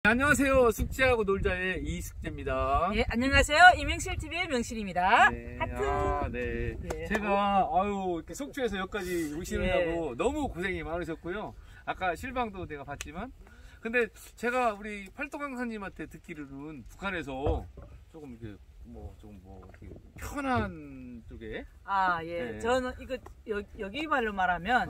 안녕하세요. 숙제하고 놀자의 이숙제입니다. 네, 안녕하세요. 이명실TV의 명실입니다. 네, 하트. 네. 네. 제가 이렇게 속초에서 여기까지 오시느라고 너무 고생이 많으셨고요. 아까 실방도 내가 봤지만, 근데 제가 우리 팔도강사님한테 듣기로는 북한에서 조금 이렇게 이렇게 편한 쪽에. 예. 네. 저는 이거 여기 말로 말하면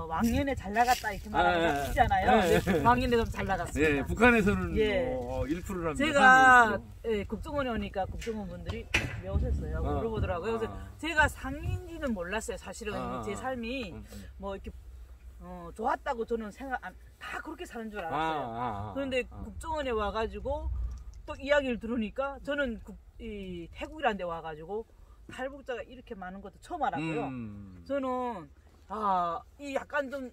왕년에 잘 나갔다 이렇게 말하는 거 있잖아요. 네. 왕년에 좀 잘 나갔습니다. 네, 북한에서는 1%랍니다. 제가 국정원에 오니까 국정원 분들이 왜 오셨어요? 물어보더라고요. 그래서 제가 상인지는 몰랐어요. 사실은 제 삶이 이렇게 좋았다고 저는 다 그렇게 사는 줄 알았어요. 그런데 국정원에 와가지고 또 이야기를 들으니까 저는 이 태국이라는 데 와가지고 탈북자가 이렇게 많은 것도 처음 알았고요. 저는 이 약간 좀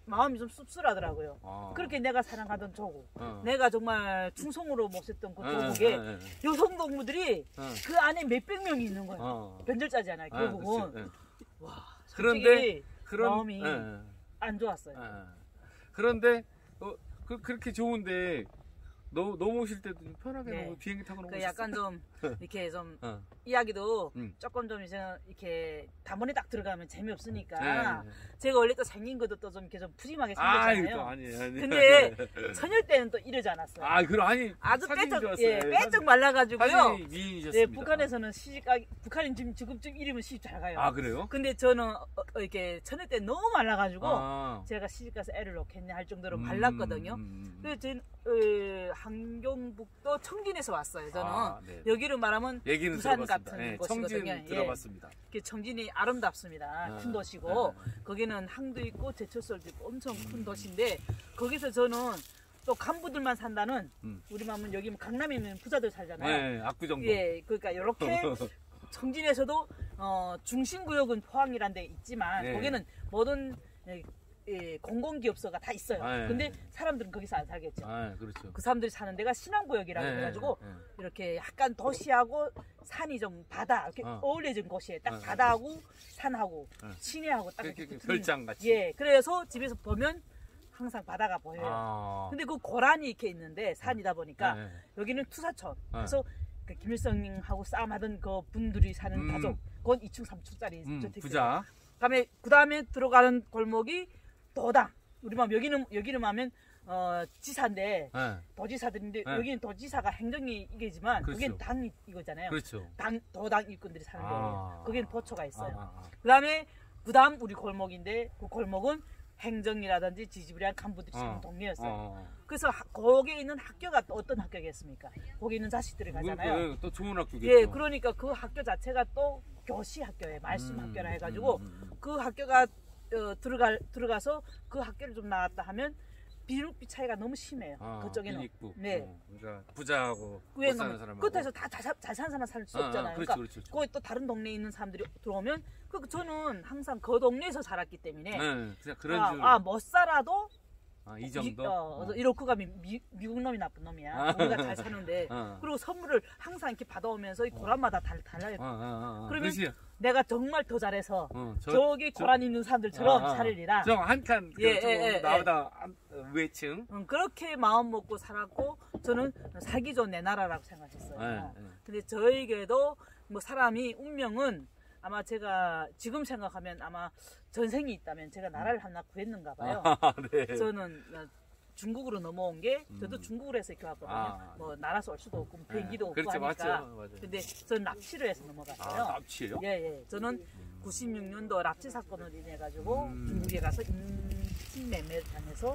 마음이 좀 씁쓸하더라고요. 그렇게 내가 사랑하던 조국, 내가 정말 충성으로 모셨던 그 조국에 여성 동무들이 그 안에 몇백 명이 있는 거예요. 변절자잖아요. 결국은. 와, 그런데 마음이 안 좋았어요. 그런데 그렇게 좋은데 넘어오실 때도 좀 편하게 비행기 타고 넘어오셨어요? 약간 좀 이렇게 좀 이야기도 조금 좀 이렇게 단번에 딱 들어가면 재미없으니까 제가 원래 또 생긴 것도 또 좀 이렇게 좀 푸짐하게 생겼잖아요. 아니에요. 근데 처녀 때는 또 이러지 않았어요. 아주 빼쩍 말라가지고요. 미인이셨습니다. 네, 북한에서는 북한인 지금쯤 이름은 시집 잘 가요. 그래요? 근데 저는 이렇게 처녀 때 너무 말라가지고 제가 시집 가서 애를 놓겠냐 할 정도로 말랐거든요. 그래서 저는 함경북도 청진에서 왔어요. 저는 여기로 말하면 부산 같은 곳이거든요. 청진 들어봤습니다. 청진이 아름답습니다. 큰 도시고 거기는 항도 있고 제철소도 있고 엄청 큰 도시인데 거기서 저는 또 간부들만 산다는 우리 마음은 여기 강남에 있는 부자들 살잖아요. 압구정도. 그러니까 이렇게 청진에서도 중심구역은 포항이라는 데 있지만 거기는 모든 공공기업소가 다 있어요. 근데 사람들은 거기서 안 살겠죠. 그렇죠. 그 사람들이 사는 데가 신안구역이라고 해가지고 이렇게 약간 도시하고 산이 좀 바다 이렇게 어울려진 곳이에요. 딱 바다하고 산하고 시내하고 딱 이렇게 별장같이. 그래서 집에서 보면 항상 바다가 보여요. 근데 그 고란이 이렇게 있는데 산이다 보니까 여기는 투사촌. 그래서 그 김일성하고 싸움하던 그 분들이 사는 가족. 그건 2층 3층짜리 주택. 부자. 그 다음에 들어가는 골목이 도당. 우리 맘 여기는 하면 지사인데 도지사들인데 여기는 도지사가 행정이 이게지만 여기는 당 이거잖아요. 그렇죠. 도당 일꾼들이 사는 데예요. 거기는 도초가 있어요. 그다음 우리 골목인데 그 골목은 행정이라든지 지지부리한 간부들이 사는 동네였어요. 그래서 거기에 있는 학교가 또 어떤 학교겠습니까? 거기 있는 자식들이 가잖아요. 또 좋은 학교겠죠. 그러니까 그 학교 자체가 또 교시 학교예요. 말씀 학교라 해가지고 그 학교가 들어가서 그 학교를 좀 나왔다 하면 비율비 차이가 너무 심해요. 그쪽에는. 그러니까 부자하고 못 사는 사람하고. 끝에서 다 잘 사는 사람 살 수 없잖아요. 그렇죠. 거기 또 다른 동네에 있는 사람들이 들어오면 저는 항상 그 동네에서 자랐기 때문에 못 살아도 이 정도? 이렇게가 미국 놈이 나쁜 놈이야. 우리가 잘 사는데. 그리고 선물을 항상 이렇게 받아오면서 이 고란마다 달라요. 그러면 내가 정말 더 잘해서 저기 고란 있는 사람들처럼 살리라. 저 한 칸 나보다 외층. 그렇게 마음 먹고 살았고 저는 살기 좋은 내 나라라고 생각했어요. 근데 저에게도 사람이 운명은 아마 제가 지금 생각하면 아마 전생이 있다면 제가 나라를 하나 구했는가 봐요. 저는 중국으로 넘어온 게 저도 중국으로 해서 이렇게 왔거든요. 날아서 올 수도 없고 비행기도 없고 하니까. 근데 저는 납치를 해서 넘어갔어요. 납치요? 저는 96년도 납치 사건을 인해 가지고 중국에 가서 인신매매를 당해서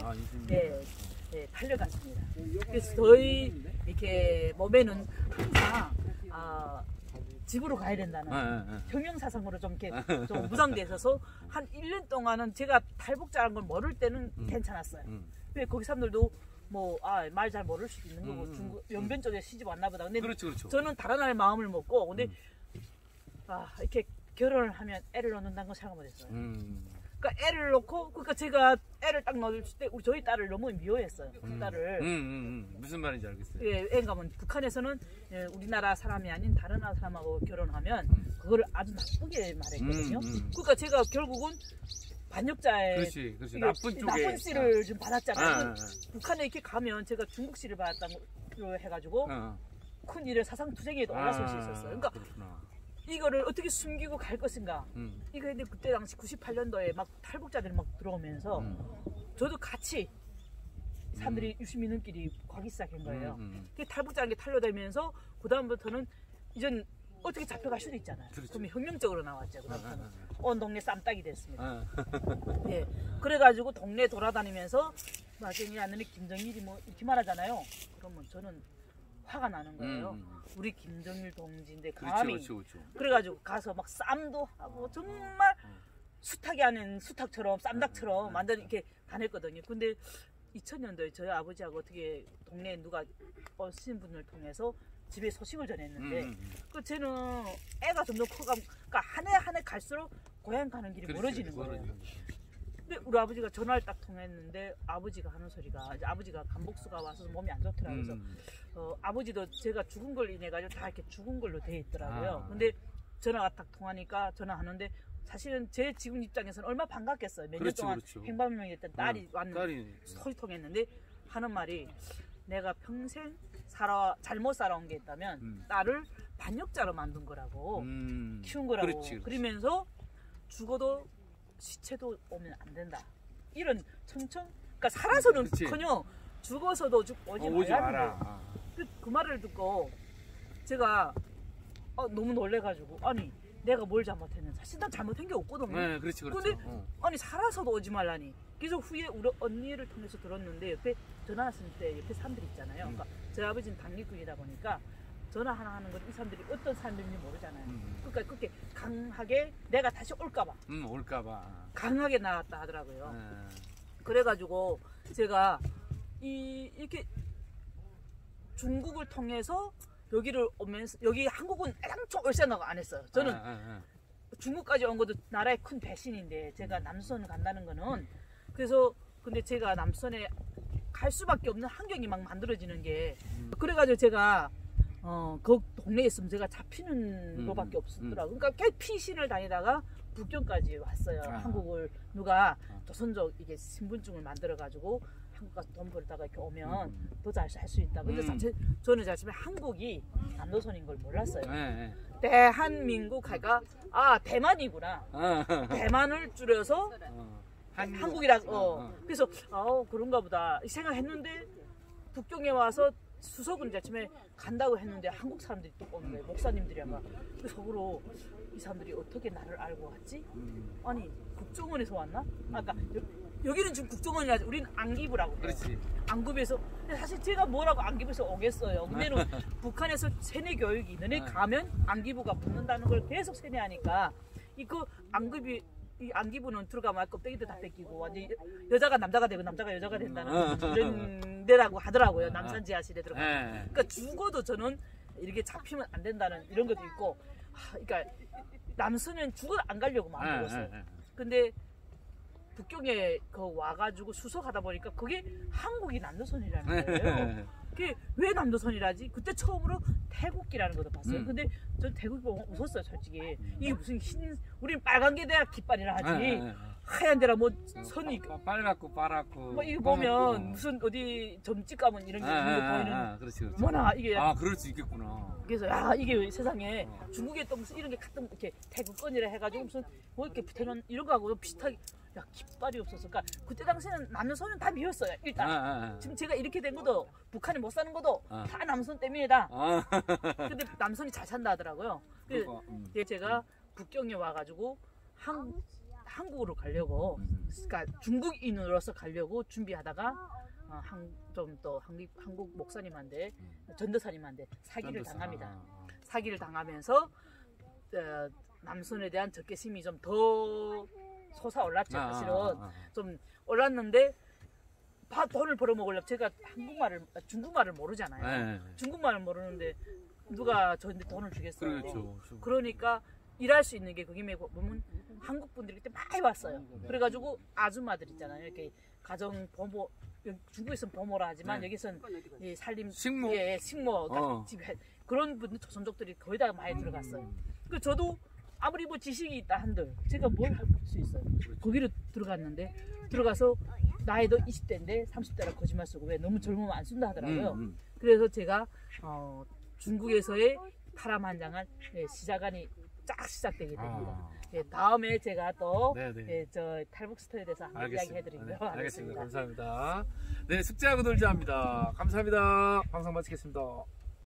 팔려갔습니다. 그래서 저희 이렇게 몸에는 항상 집으로 가야 된다는 형용사상으로 좀 이렇게 좀 무장돼 있어서 한 1년 동안은 제가 탈북자라는 걸 모를 때는 괜찮았어요. 왜 거기 사람들도 말 잘 모를 수도 있는 거고 중국 연변 쪽에 시집 왔나 보다. 근데 저는 다른 나라의 마음을 먹고 근데 이렇게 결혼을 하면 애를 낳는다는 걸 생각 못했어요. 그러니까 애를 놓고 제가 애를 딱 넣을 때 저희 딸을 너무 미워했어요. 그 딸을. 무슨 말인지 알겠어요. 왜냐면 북한에서는 우리나라 사람이 아닌 다른 나라 사람하고 결혼하면 그거를 아주 나쁘게 말했거든요. 그러니까 제가 결국은 반역자의 그렇지. 이게 나쁜 쪽에. 나쁜 씨를 좀 받았잖아요. 아. 북한에 이렇게 가면 제가 중국 씨를 받았다고 해가지고 어. 큰 일에 사상투쟁에도 올라설 수 있었어요. 그러니까 그렇구나. 이거를 어떻게 숨기고 갈 것인가. 이거 근데 그때 당시 98년도에 막 탈북자들이 막 들어오면서 저도 같이 사람들이 60민원끼리 가기 시작한 거예요. 그 탈북자라는 게 탄로되면서 그 다음부터는 이전 어떻게 잡혀갈 수도 있잖아요. 그렇죠. 그러면 혁명적으로 나왔죠. 그다음부터는 온 동네 쌈딱이 됐습니다. 예, 그래가지고 동네 돌아다니면서 마정이 아는 김정일이 뭐 이렇게 말하잖아요. 그러면 저는 화가 나는 거예요. 우리 김정일 동지인데 감히 그렇죠. 그래가지고 가서 막 쌈도 하고 정말 수탉이 아닌 수탉처럼 쌈닭처럼 완전 이렇게 다녔거든요. 근데 2000년도에 저희 아버지하고 어떻게 동네에 누가 오신 분을 통해서 집에 소식을 전했는데 그 쟤는 애가 점점 커가면 그러니까 한 해 갈수록 고향 가는 길이 멀어지는 거예요. 근데 우리 아버지가 전화를 딱 통했는데 아버지가 하는 소리가 이제 아버지가 간복수가 와서 몸이 안 좋더라고요. 그래서 아버지도 제가 죽은 걸 인해 가지고 다 이렇게 죽은 걸로 돼 있더라고요. 근데 전화가 딱 통하니까 전화하는데 사실은 제 지금 입장에서는 얼마나 반갑겠어요. 몇 년 동안 행방명이었던 딸이 왔는데 소리통했는데 하는 말이 내가 평생 잘못 살아온 게 있다면 딸을 반역자로 만든 거라고 키운 거라고 그러면서 죽어도 시체도 오면 안 된다. 이런 청청 그러니까 살아서는커녕 죽어서도 오지 말라는 거예요. 그 말을 듣고 제가 너무 놀래가지고 아니 내가 뭘 잘못했는지 사실 난 잘못한 게 없거든요. 네, 그렇지. 근데 아니 살아서도 오지 말라니. 그래서 후에 우리 언니를 통해서 들었는데 옆에 전화 왔을 때 옆에 사람들이 있잖아요. 그러니까 저희 아버지는 당직군이다 보니까 전화 하나 하는 건 이 사람들이 어떤 사람들인지 모르잖아요. 그러니까 그렇게 강하게 내가 다시 올까봐. 강하게 나왔다 하더라고요. 그래가지고 제가 이렇게 중국을 통해서 여기를 오면서 여기 한국은 애당초 올 생각 안 했어요. 저는 중국까지 온 것도 나라의 큰 배신인데 제가 남선을 간다는 거는 그래서 근데 제가 남선에 갈 수밖에 없는 환경이 막 만들어지는 게 그래가지고 제가 그 동네에 있으면 제가 잡히는 거밖에 없었더라고요. 그러니까 꽤 피신을 다니다가 북경까지 왔어요. 한국을 누가 조선족 이게 신분증을 만들어가지고 한국 가서 돈 벌다가 이렇게 오면 더 잘 살 수 있다. 근데 저는 자신이 한국이 남조선인 걸 몰랐어요. 대한민국 하니까 대만이구나. 대만을 줄여서 한국이라고. 그래서 그런가 보다 생각했는데 북경에 와서 수석은 이제 아침에 간다고 했는데 한국 사람들이 또 오는 거예요. 목사님들이 아마. 그래서 속으로 이 사람들이 어떻게 나를 알고 왔지? 아니 국정원에서 왔나? 아까 여기는 지금 국정원이 아니라 우리는 안기부라고. 그렇지. 안기부에서. 근데 사실 제가 뭐라고 안기부에서 오겠어요. 근데는 북한에서 세뇌 교육이 너네 가면 안기부가 붙는다는 걸 계속 세뇌하니까 그 안기부 이 안기부는 들어가면 껍데기도 다 뺏기고 완전 여자가 남자가 되고 남자가 여자가 된다는 이런 데라고 하더라고요. 남산지하실에 들어가면. 그러니까 죽어도 저는 이렇게 잡히면 안 된다는 이런 것도 있고 그러니까 남선은 죽어 안 가려고 마음먹었어요. 근데 북경에 와가지고 수석하다 보니까 그게 한국이 남조선이라는 거예요. 그게 왜 남조선이라지? 그때 처음으로 태국기라는 것도 봤어요. 근데 전 태국이 보고 웃었어요, 솔직히. 이게 무슨 우린 빨간 게 돼야 깃발이라 하지. 하얀 데라 뭐 선이 빨갛고 파랗고 뭐 이거 보면 무슨 어디 점집 가면 이런 게 있는 거 보이는 그렇지. 뭐나 이게 그럴 수 있겠구나. 그래서 이게 세상에 중국에 또 무슨 이런 게 가끔 이렇게 태국권이라 해가지고 무슨 뭐 이렇게 붙여놓은 이런 거하고 비슷하게 깃발이 없었어. 그러니까 그때 당시에는 남조선은 다 미웠어요. 일단 지금 제가 이렇게 된 것도 북한이 못 사는 것도 다 남선 때문이다. 근데 남선이 잘 산다 하더라고요. 그래서 제가 북경에 와가지고 한국으로 가려고 그러니까 중국인으로서 가려고 준비하다가 좀 또 한국 목사님한테 전도사님한테 사기를 당합니다. 사기를 당하면서 남선에 대한 적개심이 좀 더 솟아올랐죠. 사실은 좀 올랐는데 돈을 벌어먹으려고 제가 중국말을 모르잖아요. 중국말을 모르는데 누가 저한테 돈을 주겠어요. 그러니까 일할 수 있는 게 거기 보면 한국 분들이 그때 많이 왔어요. 그래가지고 아줌마들 있잖아요. 이렇게 가정 보모 중국에서는 보모라 하지만 여기서는 살림 식모 식모 그런 분들 조선족들이 거의 다 많이 들어갔어요. 그 저도 아무리 뭐 지식이 있다 한들 제가 뭘 할 수 있어요. 거기로 들어갔는데 들어가서 나이도 20대인데 30대라 거짓말 쓰고 왜 너무 젊으면 안 쓴다 하더라고요. 그래서 제가 중국에서의 파라만장한 시작안이 쫙 시작되게 됩니다. 다음에 제가 또 저 탈북스토리에 대해서 한번 이야기해드리도록 알겠습니다. 감사합니다. 네, 숙제하고 놀자 합니다. 감사합니다. 방송 마치겠습니다.